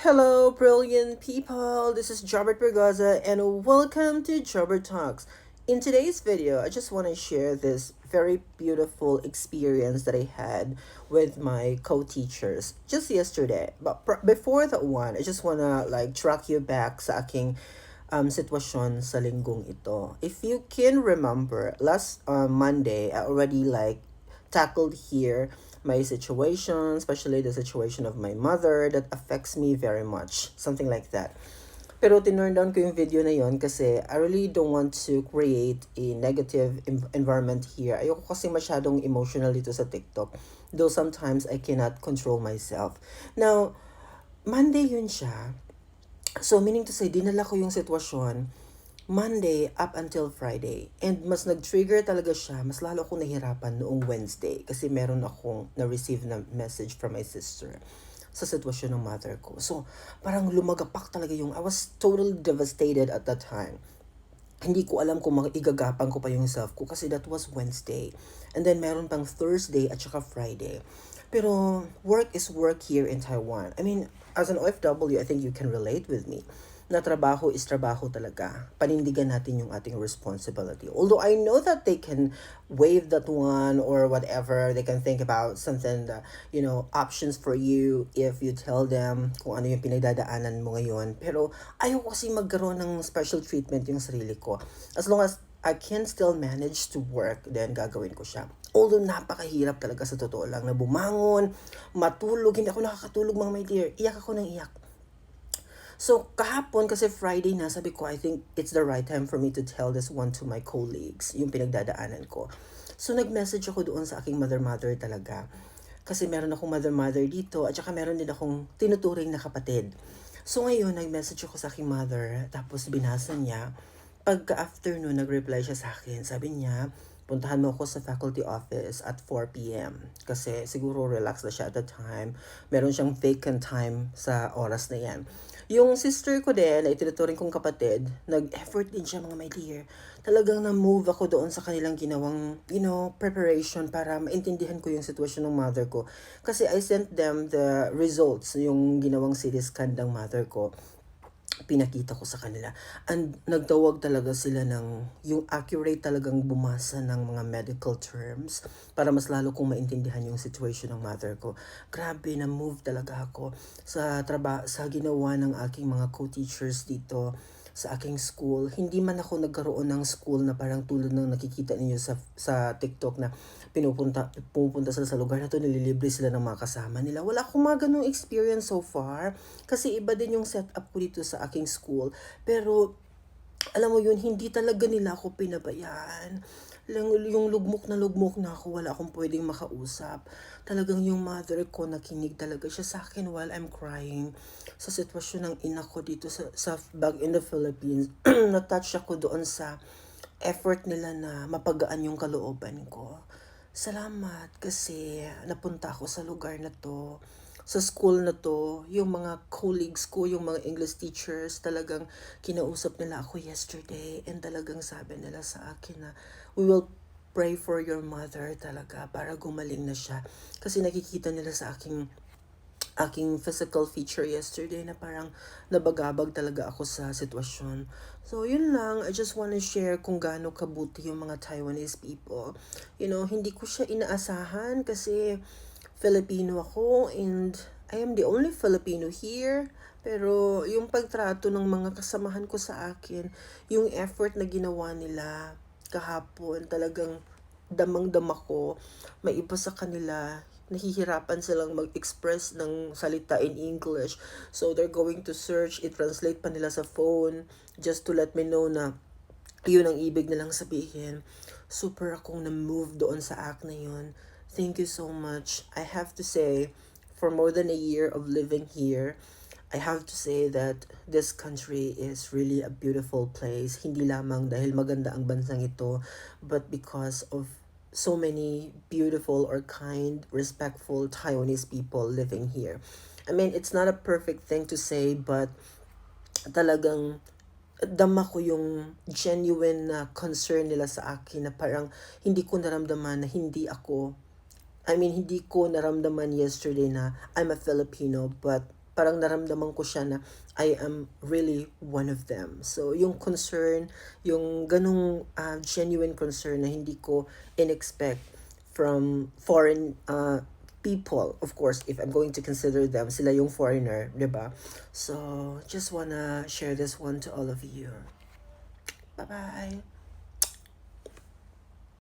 Hello, brilliant people. This is Jobert Bergaza, and welcome to Jobert Talks. In today's video, I just want to share this very beautiful experience that I had with my co-teachers just yesterday. But before that one, I just want to track you back sa aking sitwasyon sa linggong ito. If you can remember, last Monday, I already tackled here my situation, especially the situation of my mother that affects me very much. Something like that. Pero tinurn down ko yung video na yon kasi I really don't want to create a negative environment here. Ayoko kasi masyadong emotional dito sa TikTok. Though sometimes I cannot control myself. Now, Monday yun siya. So, meaning to say, dinala ko yung sitwasyon Monday up until Friday. And mas nag-trigger talaga siya. Mas lalo akong nahirapan noong Wednesday. Kasi meron akong na-receive na message from my sister sa sitwasyon ng mother ko. So, parang lumagapak talaga yung, I was totally devastated at that time. Hindi ko alam kung igagapan ko pa yung self ko kasi that was Wednesday. And then meron pang Thursday at saka Friday. Pero work is work here in Taiwan. I mean, as an OFW, I think you can relate with me na trabaho is trabaho talaga. Panindigan natin yung ating responsibility. Although I know that they can waive that one or whatever, they can think about something that, options for you if you tell them kung ano yung pinagdadaanan mo ngayon. Pero ayaw kasi magkaroon ng special treatment yung sarili ko. As long as I can still manage to work, then gagawin ko siya. Although napakahirap talaga sa totoo lang na bumangon, matulog, hindi ako nakakatulog mga my dear. Iyak ako ng iyak. So, kahapon kasi Friday na, sabi ko, I think it's the right time for me to tell this one to my colleagues, yung pinagdadaanan ko. So, nag-message ako doon sa aking mother-mother talaga. Kasi meron akong mother-mother dito, at saka meron din akong tinuturing na kapatid. So, ngayon, nag-message ako sa aking mother, tapos binasa niya. Pagka-afternoon, nag-reply siya sa akin. Sabi niya, puntahan mo ako sa faculty office at 4 p.m. Kasi siguro relax na siya at that time. Meron siyang vacant time sa oras na yan. Yung sister ko din, na itinuturing kong kapatid, nag-effort din siya mga my dear. Talagang na-move ako doon sa kanilang ginawang, preparation para maintindihan ko yung sitwasyon ng mother ko. Kasi I sent them the results, yung ginawang CT scan ng mother ko, pinakita ko sa kanila. And nagtawag talaga sila ng yung accurate talagang bumasa ng mga medical terms para mas lalo kong maintindihan yung situation ng mother ko. Grabe, na-move talaga ako sa ginawa ng aking mga co-teachers dito sa aking school. Hindi man ako nagkaroon ng school na parang tulad ng nakikita ninyo sa TikTok na pupunta sila sa lugar na to, nililibre sila ng mga kasama nila. Wala akong mga ganung experience so far. Kasi iba din yung setup ko dito sa aking school. Pero, alam mo yun, hindi talaga nila ako pinabayaan. Yung lugmok na ako, wala akong pwedeng makausap. Talagang yung mother ko, nakinig talaga siya sa akin while I'm crying. Sa sitwasyon ng ina ko dito sa back in the Philippines, na-touch ako doon sa effort nila na mapagaan yung kalooban ko. Salamat kasi napunta ako sa lugar na to, sa school na to, yung mga colleagues ko, yung mga English teachers, talagang kinausap nila ako yesterday and talagang sabi nila sa akin na we will pray for your mother talaga para gumaling na siya. Kasi nakikita nila sa aking physical feature yesterday na parang nabagabag talaga ako sa sitwasyon. So, yun lang. I just wanna share kung gaano kabuti yung mga Taiwanese people. Hindi ko siya inaasahan kasi Filipino ako and I am the only Filipino here. Pero yung pagtrato ng mga kasamahan ko sa akin, yung effort na ginawa nila kahapon, talagang damang-dama ko. May iba sa kanila, nahihirapan silang mag-express ng salita in English. So, they're going to search, i-translate pa nila sa phone just to let me know na yun ang ibig nilang sabihin. Super akong na-move doon sa act na yun. Thank you so much. I have to say, for more than a year of living here, I have to say that this country is really a beautiful place. Hindi lamang dahil maganda ang bansang ito, but because of so many beautiful or kind, respectful Taiwanese people living here. I mean, it's not a perfect thing to say, but talagang dama ko yung genuine na concern nila sa akin na parang hindi ko naramdaman na hindi ko naramdaman yesterday na I'm a Filipino, but parang naramdaman ko siya na I am really one of them. So, yung concern, yung ganung genuine concern na hindi ko in-expect from foreign people. Of course, if I'm going to consider them, sila yung foreigner, 'di ba? So, just wanna share this one to all of you. Bye-bye.